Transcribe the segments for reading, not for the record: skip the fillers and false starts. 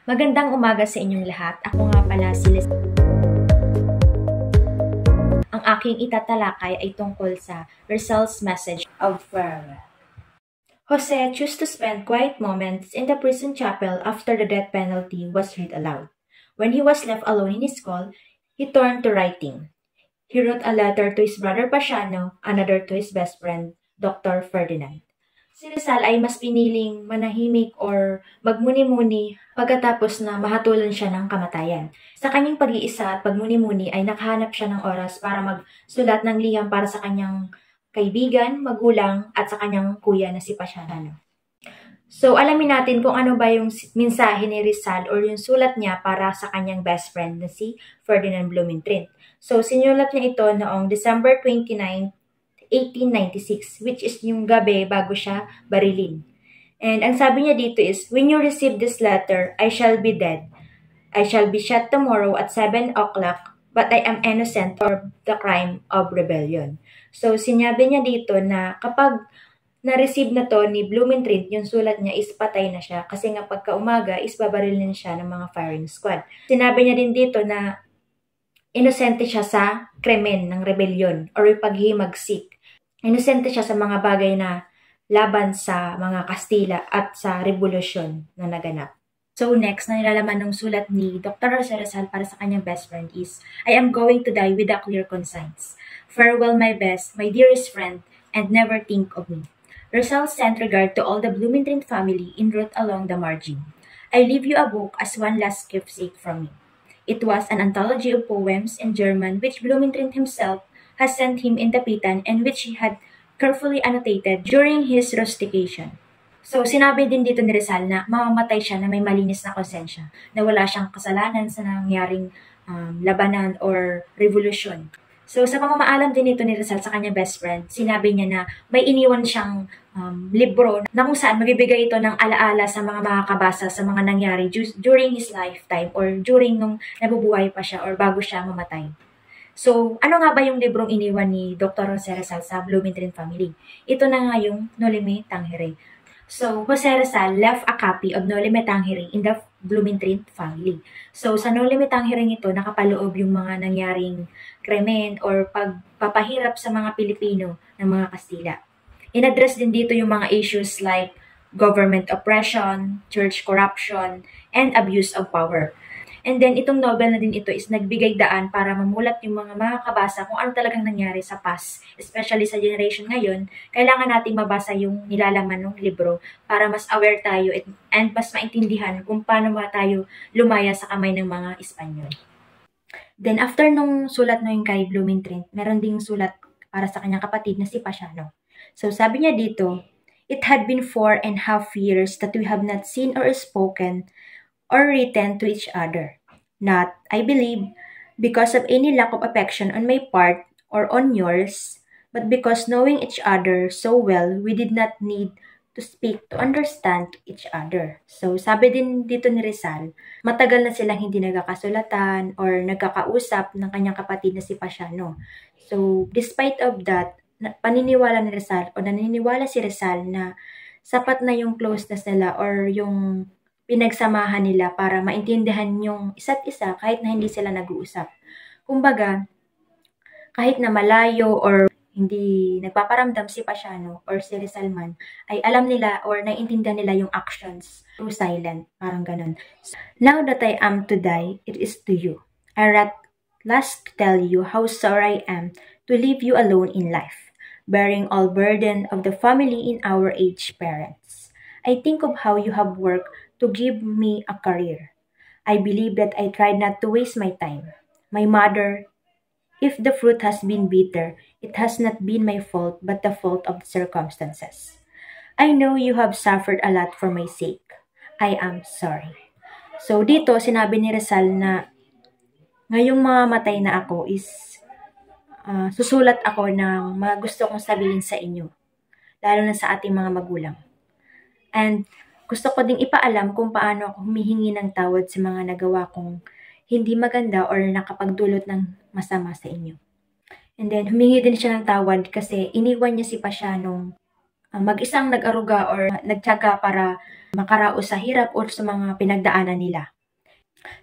Magandang umaga sa inyong lahat. Ako nga pala si Liz. Ang aking itatalakay ay tungkol sa Rizal's message of farewell. Jose chose to spend quiet moments in the prison chapel after the death penalty was read aloud. When he was left alone in his cell, he turned to writing. He wrote a letter to his brother Pasiano, another to his best friend, Dr. Ferdinand. Si Rizal ay mas piniling manahimik or magmuni-muni pagkatapos na mahatulan siya ng kamatayan. Sa kanyang pag-iisa at pagmuni-muni ay nakahanap siya ng oras para magsulat ng liham para sa kanyang kaibigan, magulang at sa kanyang kuya na si Pasiano. So alamin natin kung ano ba yung mensahe ni Rizal or yung sulat niya para sa kanyang best friend na si Ferdinand Blumentritt. So sinulat niya ito noong December 29, 1896, which is yung gabi bago siya barilin. And ang sabi niya dito is, when you receive this letter, I shall be dead. I shall be shot tomorrow at 7 o'clock, but I am innocent of the crime of rebellion. So, sinabi niya dito na kapag na-receive na to ni Blumentritt, yung sulat niya is patay na siya. Kasi nga pagka umaga is babarilin siya ng mga firing squad. Sinabi niya din dito na inosente siya sa krimen ng rebellion or paghihimagsik. Inosente siya sa mga bagay na laban sa mga Kastila at sa revolusyon na naganap. So next, na nilalaman ng sulat ni Dr. Jose Rizal para sa kanyang best friend is, I am going to die with a clear conscience. Farewell my best, my dearest friend, and never think of me. Rizal sent regard to all the Blumentritt family and wrote along the margin. I leave you a book as one last keepsake from me. It was an anthology of poems in German which Blumentritt himself has sent him in Dapitan and which he had carefully annotated during his rustication. So, sinabi din dito ni Rizal na mamamatay siya na may malinis na konsensya, na wala siyang kasalanan sa nangyaring labanan or revolusyon. So, sa pamamaalam din ito ni Rizal sa kanya best friend, sinabi niya na may iniwan siyang libro na kung saan magbibigay ito ng alaala sa mga makakabasa sa mga nangyari during his lifetime or during nung nabubuhay pa siya or bago siya mamatay. So, ano nga ba yung librong iniwan ni Dr. Jose Rizal sa Blumentritt family? Ito na nga yung Noli Me Tangere. So, Jose Rizal left a copy of Noli Me Tangere in the Blumentritt family. So, sa Noli Me Tangere ito, nakapaloob yung mga nangyaring krimen or pagpapahirap sa mga Pilipino ng mga Kastila. In-address din dito yung mga issues like government oppression, church corruption, and abuse of power. And then, itong novel na din ito is nagbigay daan para mamulat yung mga makakabasa kung ano talagang nangyari sa past. Especially sa generation ngayon, kailangan nating mabasa yung nilalaman ng libro para mas aware tayo and mas maintindihan kung paano ba tayo lumaya sa kamay ng mga Espanyol. Then, after nung sulat na yung kay Blumentritt, meron ding sulat para sa kanyang kapatid na si Pasiano. So, sabi niya dito, it had been 4.5 years that we have not seen or spoken or written to each other. Not, I believe, because of any lack of affection on my part or on yours, but because knowing each other so well, we did not need to speak to understand each other. So, sabi din dito ni Rizal, matagal na silang hindi nagkakasulatan or nagkakausap ng kanyang kapatid na si Pasiano. So, despite of that, paniniwala ni Rizal o naniniwala si Rizal na sapat na yung closeness nila or yung pinagsamahan nila para maintindihan yung isa't isa kahit na hindi sila nag-uusap. Kumbaga, kahit na malayo or hindi nagpaparamdam si Pasiano or si Rizal man, ay alam nila or naiintindihan nila yung actions through silent, parang ganun. So, now that I am to die, it is to you. I write last to tell you how sorry I am to leave you alone in life, bearing all burden of the family in our aged parents. I think of how you have worked to give me a career. I believe that I tried not to waste my time. My mother, if the fruit has been bitter, it has not been my fault but the fault of the circumstances. I know you have suffered a lot for my sake. I am sorry. So dito, sinabi ni Rizal na ngayong mamamatay na ako is susulat ako ng mga gusto kong sabihin sa inyo, lalo na sa ating mga magulang. And gusto ko ding ipaalam kung paano ako humihingi ng tawad sa mga nagawa kong hindi maganda or nakapagdulot ng masama sa inyo. And then, humingi din siya ng tawad kasi iniwan niya si Pasianong mag-isang nag-aruga or nagtiyaga para makaraos sa hirap o sa mga pinagdaanan nila.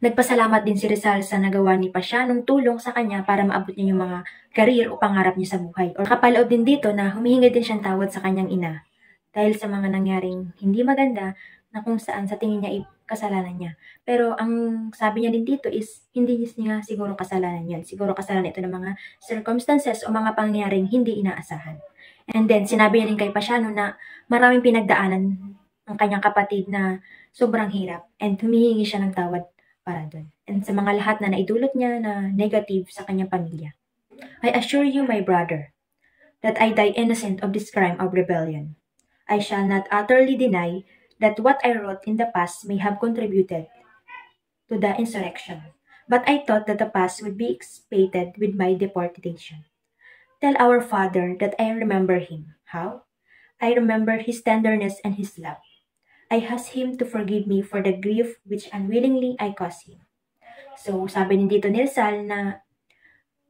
Nagpasalamat din si Rizal sa nagawa ni Pasha nung tulong sa kanya para maabot niya yung mga career o pangarap niya sa buhay. Or kapaloob din dito na humihingi din siyang tawad sa kanyang ina dahil sa mga nangyaring hindi maganda na kung saan sa tingin niya kasalanan niya. Pero ang sabi niya din dito is hindi niya siguro kasalanan yun. Siguro kasalanan ito ng mga circumstances o mga pangyayaring hindi inaasahan. And then sinabi niya din kay Pasiano na maraming pinagdaanan ang kanyang kapatid na sobrang hirap and humihingi siya ng tawad para doon. And sa mga lahat na naidulot niya na negative sa kanyang pamilya. I assure you, my brother, that I die innocent of this crime of rebellion. I shall not utterly deny that what I wrote in the past may have contributed to the insurrection, but I thought that the past would be expiated with my deportation. Tell our father that I remember him. How? I remember his tenderness and his love. I ask him to forgive me for the grief which unwillingly I caused him. So, sabi ni dito ni Rizal na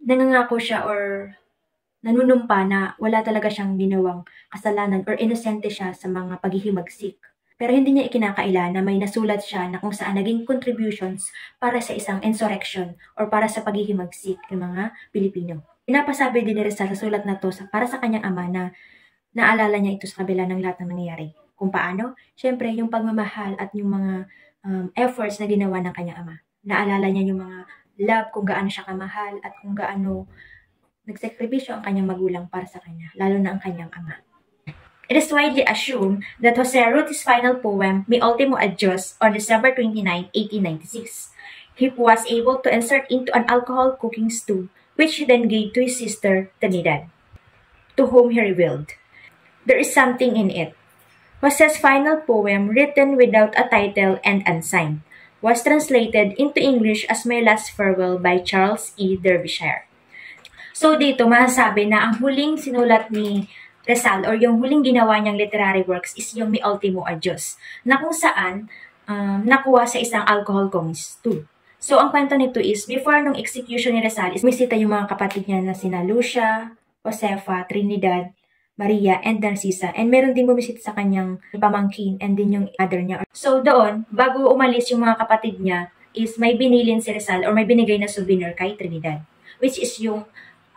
nangangako siya or nanunumpa na wala talaga siyang ginawang kasalanan or inosente siya sa mga paghihimagsik. Pero hindi niya ikinakaila na may nasulat siya na kung saan naging contributions para sa isang insurrection or para sa paghihimagsik ng mga Pilipino. Pinapasabi din ni Rizal sa sulat na to para sa kanyang ama na naalala niya ito sa kabila ng lahat ng nangyayari. Kung paano? Siyempre, yung pagmamahal at yung mga efforts na ginawa ng kanyang ama. Naalala niya yung mga love, kung gaano siya kamahal at kung gaano nagsakripisyo ang kanyang magulang para sa kanya, lalo na ang kanyang ama. It is widely assumed that Jose wrote his final poem, Mi Ultimo Adios, on December 29, 1896. He was able to insert into an alcohol cooking stew, which he then gave to his sister, Trinidad, to whom he revealed. There is something in it. Jose's final poem, written without a title and unsigned, was translated into English as My Last Farewell by Charles E. Derbyshire. So dito, masasabi na ang huling sinulat ni Rizal or yung huling ginawa niyang literary works is yung Mi Ultimo Adios, na kung saan nakuha sa isang alcohol comics too. So ang kwento nito is, before nung execution ni Rizal, is misita yung mga kapatid niya na sina Lucia, Josefa, Trinidad, Maria, and Narcisa. And meron din bumisita sa kanyang pamangkin and din yung other niya. So doon, bago umalis yung mga kapatid niya, is may binilin si Rizal or may binigay na souvenir kay Trinidad, which is yung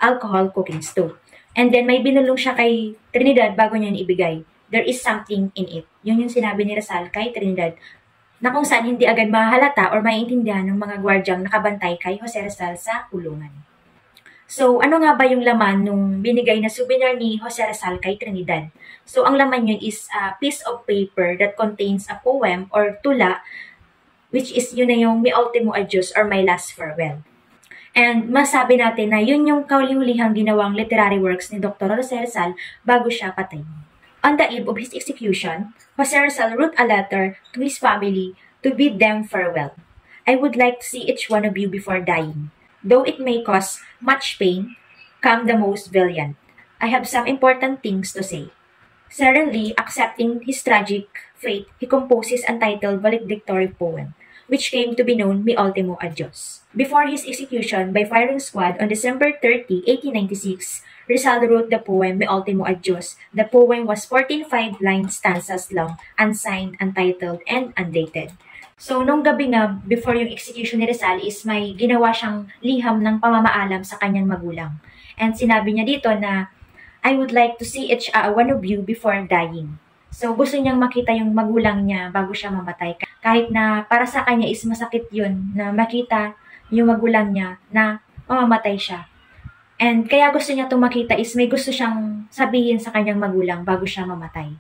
alcohol cooking stove. And then may binulong siya kay Trinidad bago niya ibigay. There is something in it. Yun yung sinabi ni Rizal kay Trinidad na kung saan hindi agad mahalata or maiintindihan ng mga gwardyang nakabantay kay Jose Rizal sa kulungan. So, ano nga ba yung laman nung binigay na souvenir ni Jose Rizal kay Trinidad? So, ang laman yun is a piece of paper that contains a poem or tula, which is yun na yung Mi Ultimo Adios or My Last Farewell. And masabi natin na yun yung kauli-ulihang ginawang literary works ni Dr. Jose Rizal bago siya patayin. On the eve of his execution, Jose Rizal wrote a letter to his family to bid them farewell. I would like to see each one of you before dying. Though it may cause much pain, come the most valiant. I have some important things to say. Serenely accepting his tragic fate, he composes an entitled valedictory poem, which came to be known Mi Ultimo Adios. Before his execution by firing squad on December 30, 1896, Rizal wrote the poem Mi Ultimo Adios. The poem was 14 5-line stanzas long, unsigned, untitled, and undated. So, nung gabi nga, before yung execution ni Rizal is may ginawa siyang liham ng pamamaalam sa kanyang magulang. And sinabi niya dito na, I would like to see each one of you before dying. So, gusto niyang makita yung magulang niya bago siya mamatay. Kahit na para sa kanya is masakit yun na makita yung magulang niya na mamamatay siya. And kaya gusto niya itong makita is may gusto siyang sabihin sa kanyang magulang bago siya mamatay.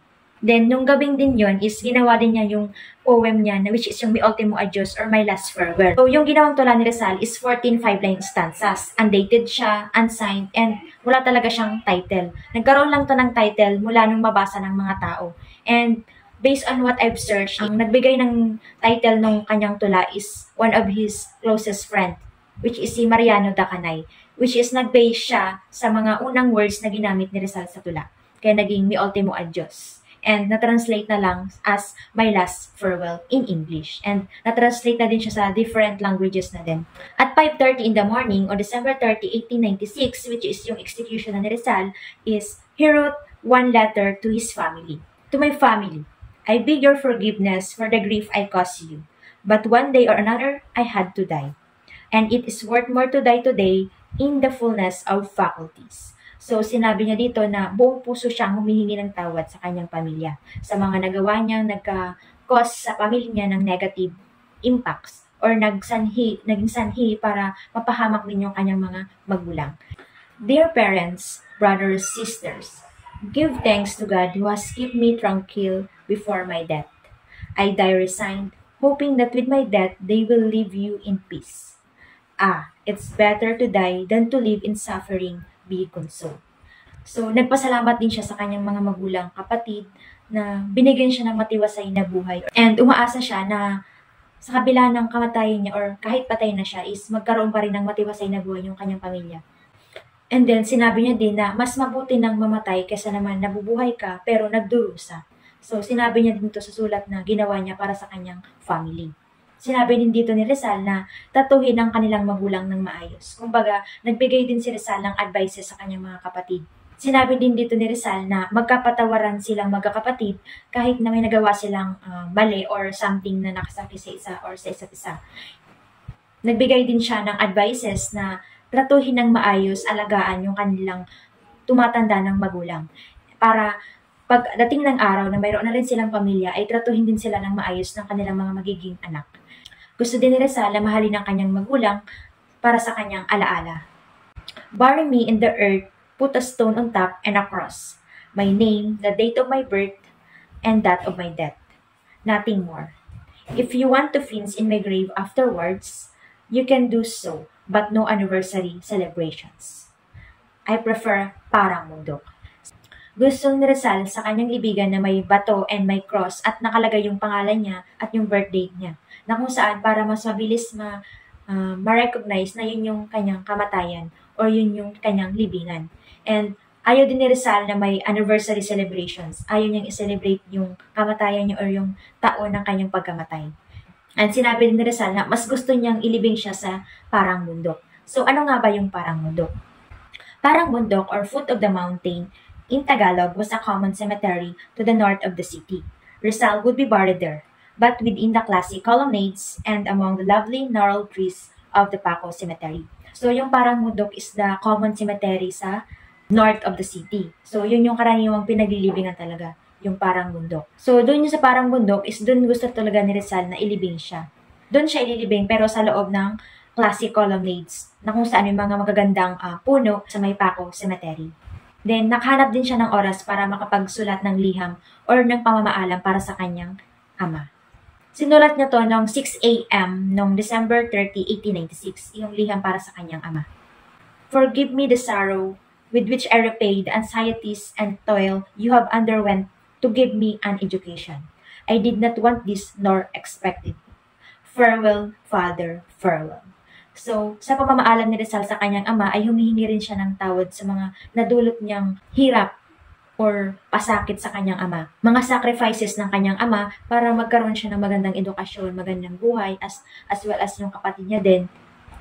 Then, nung gabing din yon is ginawa din niya yung poem niya na which is yung Mi Ultimo Adios or My Last Farewell. So, yung ginawang tula ni Rizal is 14 5-line stanzas. Undated siya, unsigned, and wala talaga siyang title. Nagkaroon lang to ng title mula nung mabasa ng mga tao. And based on what I've searched, ang nagbigay ng title ng kanyang tula is one of his closest friend, which is si Mariano Dacanay, which is nag-base siya sa mga unang words na ginamit ni Rizal sa tula. Kaya naging Mi Ultimo Adios. And na-translate na lang as My Last Farewell in English. And na-translate na din siya sa different languages na din. At 5:30 in the morning on December 30, 1896, which is yung execution na ni Rizal, is he wrote one letter to his family. To my family, I beg your forgiveness for the grief I caused you. But one day or another, I had to die. And it is worth more to die today in the fullness of faculties. So, sinabi niya dito na buong puso siyang humihingi ng tawad sa kanyang pamilya sa mga nagawa niyang nagka-cause sa pamilya niya ng negative impacts or naging sanhi para mapahamak din yung kanyang mga magulang. Dear parents, brothers, sisters, give thanks to God who has kept me tranquil before my death. I die resigned, hoping that with my death, they will leave you in peace. It's better to die than to live in suffering, be consoled. So, nagpasalamat din siya sa kanyang mga magulang, kapatid, na binigyan siya ng matiwasay na buhay. And umaasa siya na sa kabila ng kamatayan niya or kahit patay na siya is magkaroon pa rin ng matiwasay na buhay yung kanyang pamilya. And then, sinabi niya din na mas mabuti nang mamatay kaysa naman nabubuhay ka pero nagdurusa. So, sinabi niya dito sa sulat na ginawa niya para sa kanyang family. Sinabi din dito ni Rizal na tatuhin ang kanilang magulang ng maayos. Kumbaga, nagbigay din si Rizal ng advices sa kanyang mga kapatid. Sinabi din dito ni Rizal na magkapatawaran silang magkakapatid kahit na may nagawa silang mali or something na nakasakit sa isa or sa isa't isa. Nagbigay din siya ng advices na tratuhin ng maayos, alagaan yung kanilang tumatanda ng magulang. Para pagdating ng araw na mayroon na rin silang pamilya, ay tratuhin din sila ng maayos ng kanilang mga magiging anak. Gusto din ni Rizal na mahalin ang kanyang magulang para sa kanyang alaala. Bury me in the earth, put a stone on top and a cross. My name, the date of my birth, and that of my death. Nothing more. If you want to fence in my grave afterwards, you can do so, but no anniversary celebrations. I prefer parang mundok. Gusto ni Rizal sa kanyang libigan na may bato and may cross at nakalagay yung pangalan niya at yung birth date niya, na kung saan para mas mabilis ma-recognize na yun yung kanyang kamatayan or yun yung kanyang libingan. And ayaw din ni Rizal na may anniversary celebrations. Ayaw niyang i-celebrate yung kamatayan niya or yung taon ng kanyang pagkamatay. And sinabi din ni Rizal na mas gusto niyang ilibing siya sa parang bundok. So ano nga ba yung parang bundok? Parang bundok or foot of the mountain in Tagalog was a common cemetery to the north of the city. Rizal would be buried there, but within the classic colonnades and among the lovely gnarled trees of the Paco Cemetery. So yung parang bundok is the common cemetery sa north of the city. So yun yung karaniwang pinaglilibingan talaga, yung parang bundok. So doon yung sa parang bundok is doon gusto talaga ni Rizal na ilibing siya. Doon siya ililibing pero sa loob ng classic colonnades na kung saan yung mga magagandang puno sa may Paco Cemetery. Then, nakahanap din siya ng oras para makapagsulat ng liham or ng pamamaalam para sa kanyang ama. Sinulat niya to noong 6 a.m. noong December 30, 1896, yung liham para sa kanyang ama. Forgive me the sorrow with which I repay the anxieties and toil you have underwent to give me an education. I did not want this nor expect it. Farewell, Father, farewell. So, sa pamamaalam ni Rizal sa kanyang ama ay humihingi rin siya ng tawad sa mga nadulot niyang hirap or pasakit sa kanyang ama. Mga sacrifices ng kanyang ama para magkaroon siya ng magandang edukasyon, magandang buhay, as well as yung kapatid niya din.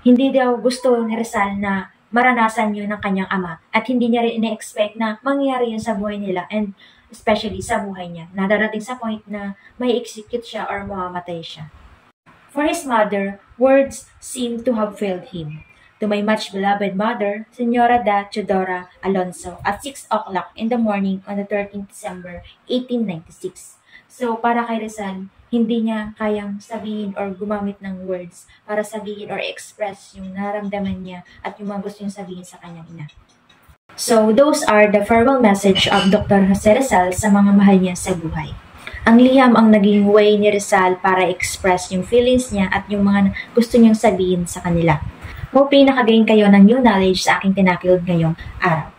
Hindi daw gusto ni Rizal na maranasan yun ng kanyang ama at hindi niya rin ina-expect na mangyari yun sa buhay nila and especially sa buhay niya. Nadarating sa point na may execute siya or mamamatay siya. For his mother, words seem to have failed him. To my much beloved mother, Senora da Teodora Alonso, at 6 o'clock in the morning on the 13th December, 1896. So, para kay Rizal, hindi niya kayang sabihin or gumamit ng words para sabihin or express yung nararamdaman niya at yung mga gusto niyang sabihin sa kanyang ina. So, those are the farewell message of Dr. Jose Rizal sa mga mahal niya sa buhay. Ang liham ang naging way ni Rizal para express yung feelings niya at yung mga gusto niyang sabihin sa kanila. Hoping nakagain kayo ng new knowledge sa aking tinakilod ngayong araw.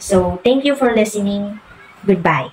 So, thank you for listening. Goodbye.